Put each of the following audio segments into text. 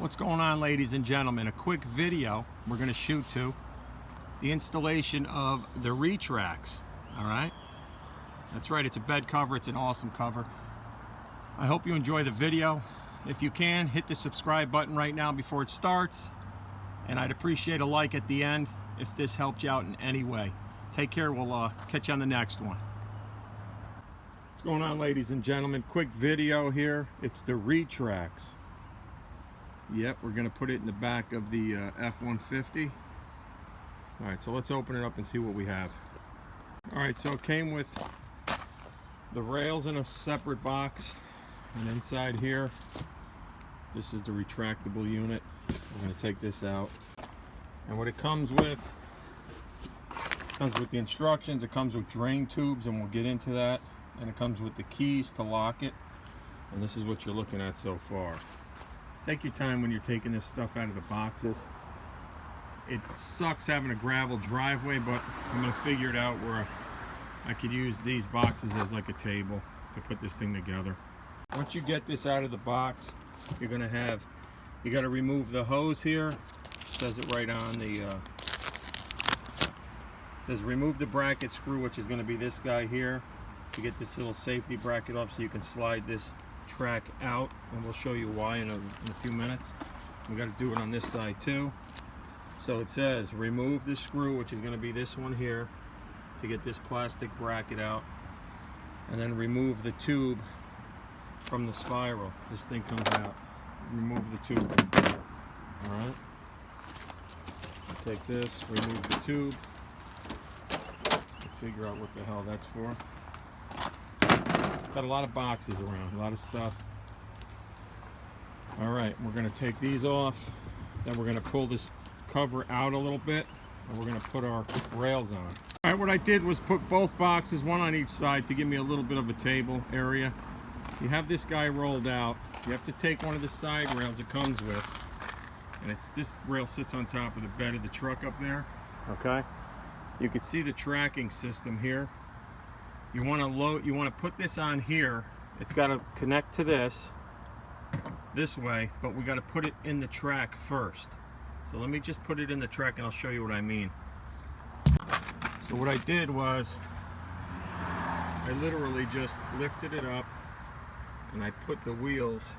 What's going on, ladies and gentlemen? A quick video we're going to shoot to the installation of the ReTrax. All right, that's right, it's a bed cover. It's an awesome cover. I hope you enjoy the video. If you can, hit the subscribe button right now before it starts, and I'd appreciate a like at the end if this helped you out in any way. Take care. We'll catch you on the next one. What's going on, ladies and gentlemen? Quick video here. It's the ReTrax. Yep, we're going to put it in the back of the F-150. Alright, so let's open it up and see what we have. Alright, so it came with the rails in a separate box. And inside here, this is the retractable unit. We're going to take this out. And what it comes with the instructions. It comes with drain tubes, and we'll get into that. And it comes with the keys to lock it. And this is what you're looking at so far. Take your time when you're taking this stuff out of the boxes. It sucks having a gravel driveway, but I'm going to figure it out where I could use these boxes as like a table to put this thing together. Once you get this out of the box, you got to remove the hose here. It says it right on the, it says remove the bracket screw, which is going to be this guy here, to get this little safety bracket off so you can slide this track out, and we'll show you why in a few minutes. We got to do it on this side too. So it says remove the screw, which is going to be this one here, to get this plastic bracket out, and then remove the tube from the spiral. This thing comes out. Remove the tube. All right. Take this, remove the tube. Figure out what the hell that's for. Got a lot of boxes around, a lot of stuff. All right, we're going to take these off. Then we're going to pull this cover out a little bit, and we're going to put our rails on. All right, what I did was put both boxes, one on each side, to give me a little bit of a table area. You have this guy rolled out. You have to take one of the side rails it comes with, and this rail sits on top of the bed of the truck up there. Okay, you can see the tracking system here. You want to put this on here. It's got to connect to this way, but we got to put it in the track first. So let me just put it in the track and I'll show you what I mean. So what I did was I literally just lifted it up and I put the wheels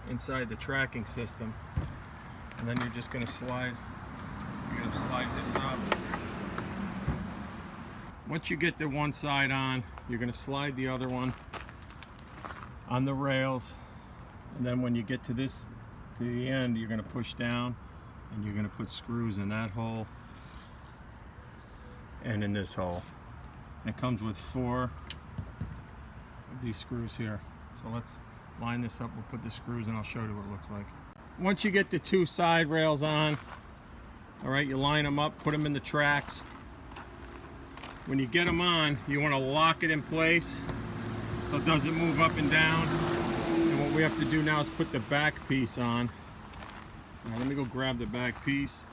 inside the tracking system, and then you're just going to slide this up. Once you get the one side on, you're going to slide the other one on the rails, and then when you get to the end, you're going to push down, and you're going to put screws in that hole and in this hole. And it comes with 4 of these screws here. So let's line this up. We'll put the screws and I'll show you what it looks like. Once you get the 2 side rails on, all right, you line them up, put them in the tracks. When you get them on, you want to lock it in place so it doesn't move up and down. And what we have to do now is put the back piece on. Now let me go grab the back piece.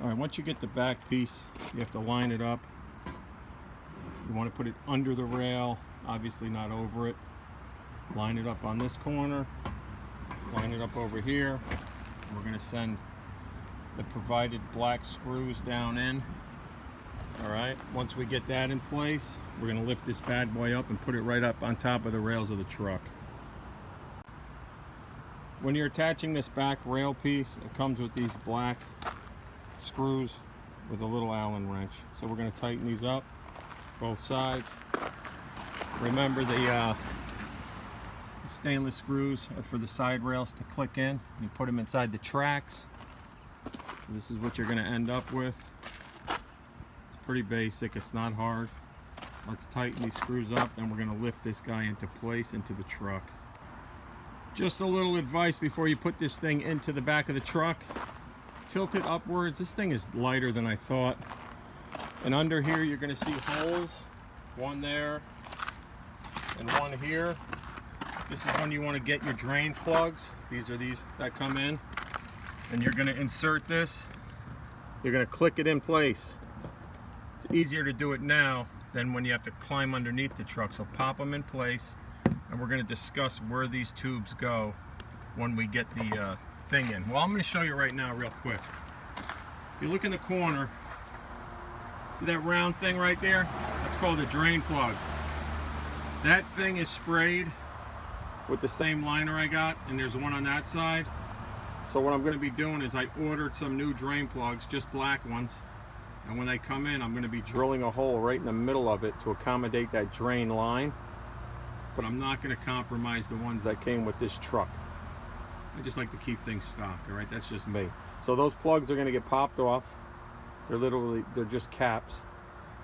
All right, once you get the back piece, you have to line it up. You want to put it under the rail, obviously not over it. Line it up on this corner, line it up over here. We're going to send the provided black screws down in. All right, once we get that in place, we're going to lift this bad boy up and put it right up on top of the rails of the truck. When you're attaching this back rail piece, it comes with these black screws with a little Allen wrench. So we're going to tighten these up, both sides. Remember the stainless screws are for the side rails to click in. You put them inside the tracks. So this is what you're going to end up with. Pretty basic, it's not hard. Let's tighten these screws up, and we're going to lift this guy into place into the truck. Just a little advice before you put this thing into the back of the truck: tilt it upwards. This thing is lighter than I thought. And under here you're going to see holes, one there and one here. This is when you want to get your drain plugs. These are these that come in, and you're going to insert this. You're going to click it in place. It's easier to do it now than when you have to climb underneath the truck. So pop them in place, and we're going to discuss where these tubes go when we get the thing in. Well, I'm going to show you right now real quick. If you look in the corner, see that round thing right there? That's called a drain plug. That thing is sprayed with the same liner I got, and there's one on that side. So what I'm going to be doing is I ordered some new drain plugs, just black ones, and when they come in, I'm going to be drilling a hole right in the middle of it to accommodate that drain line. But I'm not going to compromise the ones that came with this truck. I just like to keep things stocked, all right? That's just me. So those plugs are going to get popped off. They're just caps.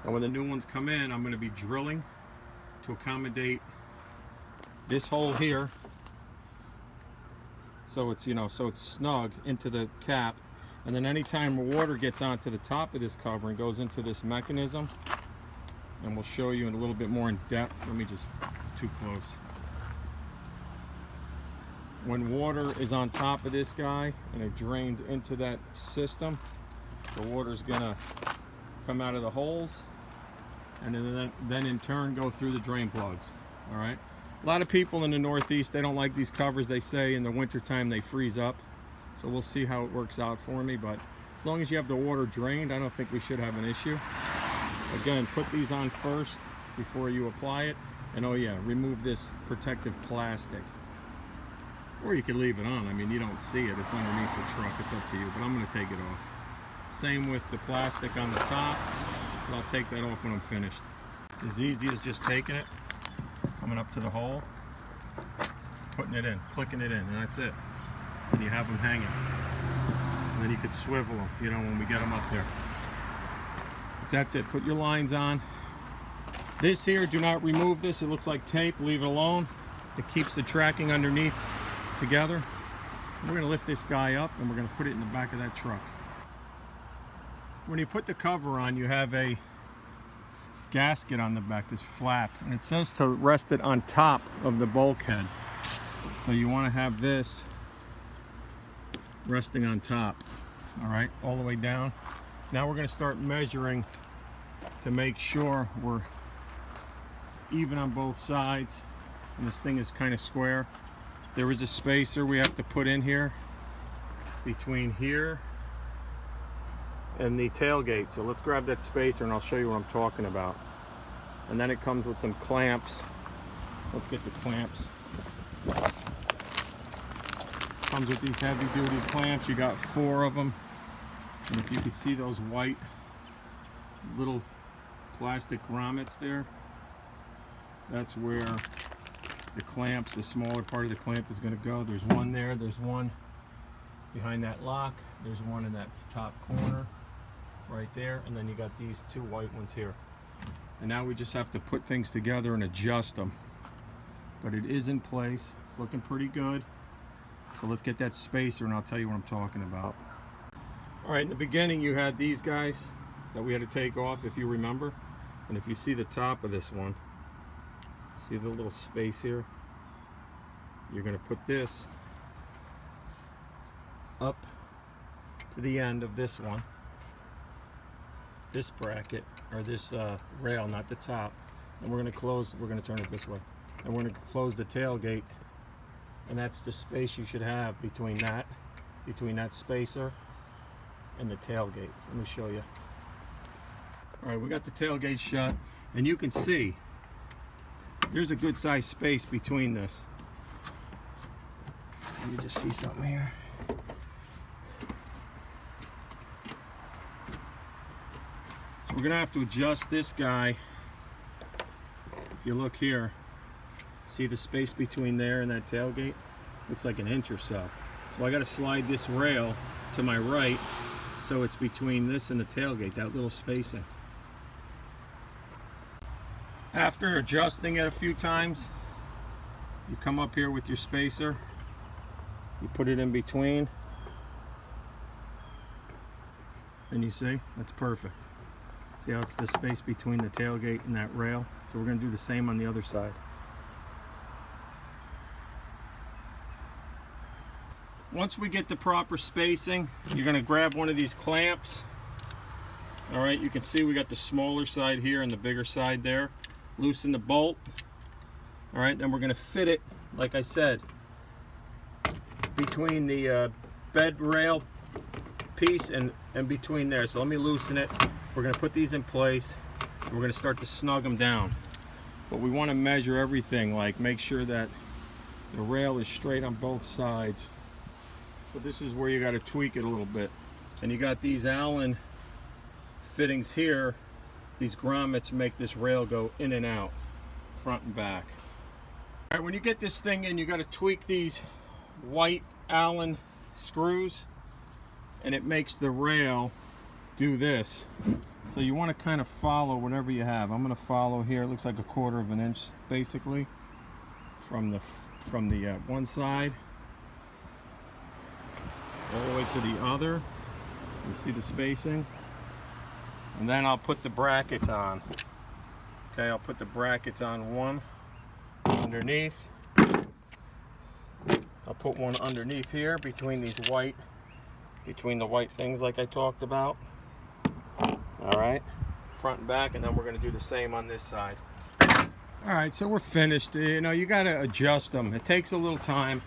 And when the new ones come in, I'm going to be drilling to accommodate this hole here. So it's, so it's snug into the cap. And then anytime water gets onto the top of this cover and goes into this mechanism, and we'll show you in a little bit more in depth. Let me just, too close. When water is on top of this guy and it drains into that system, the water's gonna come out of the holes and then in turn go through the drain plugs. All right. A lot of people in the Northeast, they don't like these covers. They say in the wintertime they freeze up. So we'll see how it works out for me. But as long as you have the water drained, I don't think we should have an issue. Again, put these on first before you apply it. And oh yeah, remove this protective plastic. Or you can leave it on. I mean, you don't see it. It's underneath the truck. It's up to you. But I'm going to take it off. Same with the plastic on the top. But I'll take that off when I'm finished. It's as easy as just taking it, coming up to the hole, putting it in, clicking it in, and that's it. And you have them hanging. And then you could swivel them, when we get them up there. But that's it. Put your lines on. This here, do not remove this. It looks like tape. Leave it alone. It keeps the tracking underneath together. We're going to lift this guy up and we're going to put it in the back of that truck. When you put the cover on, you have a gasket on the back, this flap, and it says to rest it on top of the bulkhead. So you want to have this resting on top, all right, all the way down. Now we're going to start measuring to make sure we're even on both sides, and this thing is kind of square. There is a spacer we have to put in here between here and the tailgate. So let's grab that spacer and I'll show you what I'm talking about. And then it comes with some clamps. Let's get the clamps. Comes with these heavy duty clamps. You got 4 of them. And if you can see those white little plastic grommets there, that's where the clamps, the smaller part of the clamp is going to go. There's one there, there's one behind that lock, there's one in that top corner right there, and then you got these 2 white ones here. And now we just have to put things together and adjust them. But it is in place. It's looking pretty good. So let's get that spacer and I'll tell you what I'm talking about. All right, in the beginning you had these guys that we had to take off, if you remember. And if you see the top of this one, see the little space here? You're going to put this up to the end of this one, this bracket, or this rail, not the top. And we're going to close, we're going to turn it this way. And we're going to close the tailgate. And that's the space you should have between that spacer and the tailgates. Let me show you. All right, we got the tailgate shut, and you can see there's a good sized space between this. Let me just see something here. So we're gonna have to adjust this guy. If you look here, see the space between there and that tailgate? Looks like an inch or so. So I gotta slide this rail to my right so it's between this and the tailgate, that little spacing. After adjusting it a few times, you come up here with your spacer, you put it in between, and you see, that's perfect. See how it's the space between the tailgate and that rail? So we're going to do the same on the other side. Once we get the proper spacing, you're going to grab one of these clamps. All right, you can see we got the smaller side here and the bigger side there. Loosen the bolt. All right, then we're going to fit it, like I said, between the bed rail piece and between there. So let me loosen it. We're going to put these in place. We're going to start to snug them down. But we want to measure everything, like make sure that the rail is straight on both sides. So this is where you got to tweak it a little bit. And you got these Allen fittings here. These grommets make this rail go in and out, front and back. All right, when you get this thing in, you got to tweak these white Allen screws, and it makes the rail do this. So you want to kind of follow whatever you have. I'm going to follow here. It looks like 1/4 of an inch, basically, from the one side all the way to the other. You see the spacing? And then I'll put the brackets on. Okay, I'll put the brackets on one underneath. I'll put one underneath here between the white things like I talked about. All right, front and back, and then we're going to do the same on this side. All right, so we're finished. You know, you got to adjust them. It takes a little time,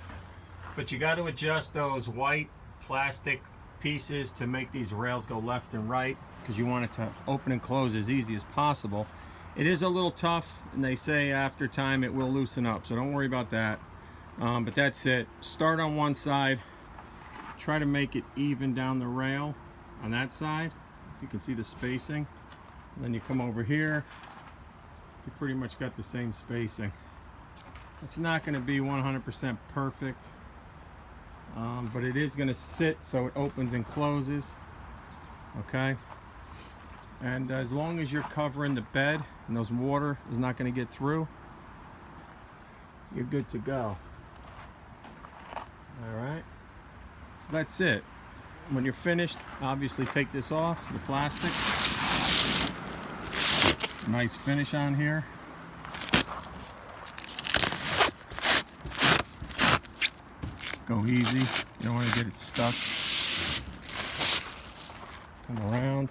but you got to adjust those white plastic pieces to make these rails go left and right, because you want it to open and close as easy as possible. It is a little tough, and they say after time it will loosen up, so don't worry about that. But that's it. Start on one side, try to make it even down the rail on that side, if you can see the spacing. And then you come over here, you pretty much got the same spacing. It's not going to be 100% perfect, but it is going to sit so it opens and closes. Okay, and as long as you're covering the bed and those water is not going to get through, you're good to go. All right, so that's it. When you're finished, obviously take this off, the plastic. Nice finish on here. Go easy, you don't want to get it stuck. Come around.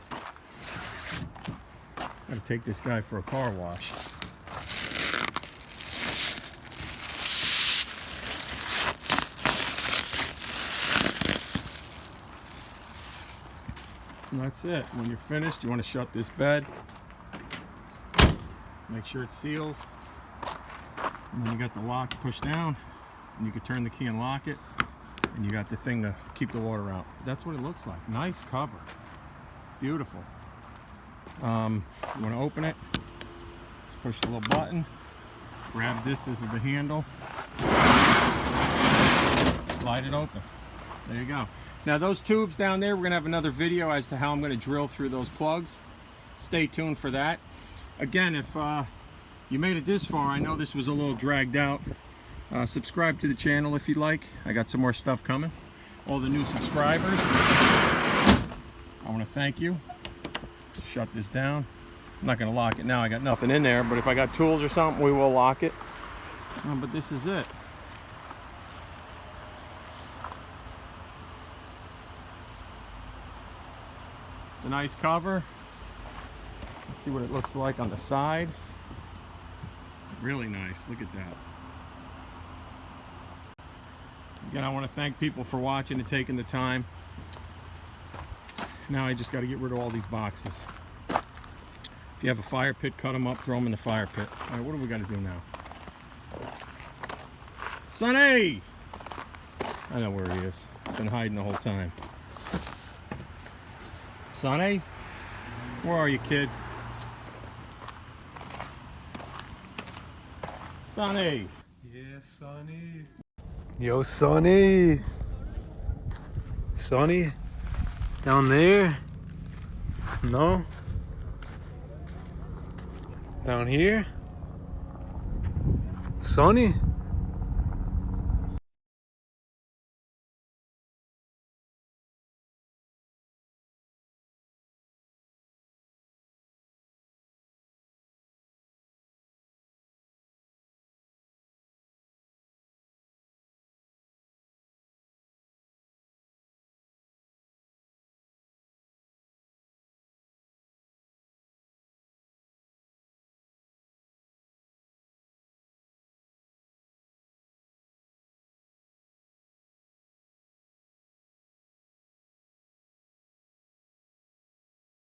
Gotta take this guy for a car wash. And that's it. When you're finished, you want to shut this bed. Make sure it seals. And then you got the lock to push down. And you can turn the key and lock it. And you got the thing to keep the water out. That's what it looks like. Nice cover. Beautiful. You want to open it. Just push the little button. Grab this. This is the handle. Slide it open. There you go. Now those tubes down there, we're going to have another video as to how I'm going to drill through those plugs. Stay tuned for that. Again, if you made it this far, I know this was a little dragged out. Subscribe to the channel if you like. I got some more stuff coming. All the new subscribers, I want to thank you. Shut this down. I'm not going to lock it now. I got nothing in there, but if I got tools or something, we will lock it. But this is it. It's a nice cover. Let's see what it looks like on the side. Really nice. Look at that. Again, I want to thank people for watching and taking the time. Now I just got to get rid of all these boxes. If you have a fire pit, cut them up, throw them in the fire pit. All right, what do we got to do now? Sonny! I know where he is. He's been hiding the whole time. Sonny? Where are you, kid? Sonny! Yeah, Sonny. Yo, Sonny. Sonny? Down there? No? Down here? Sonny?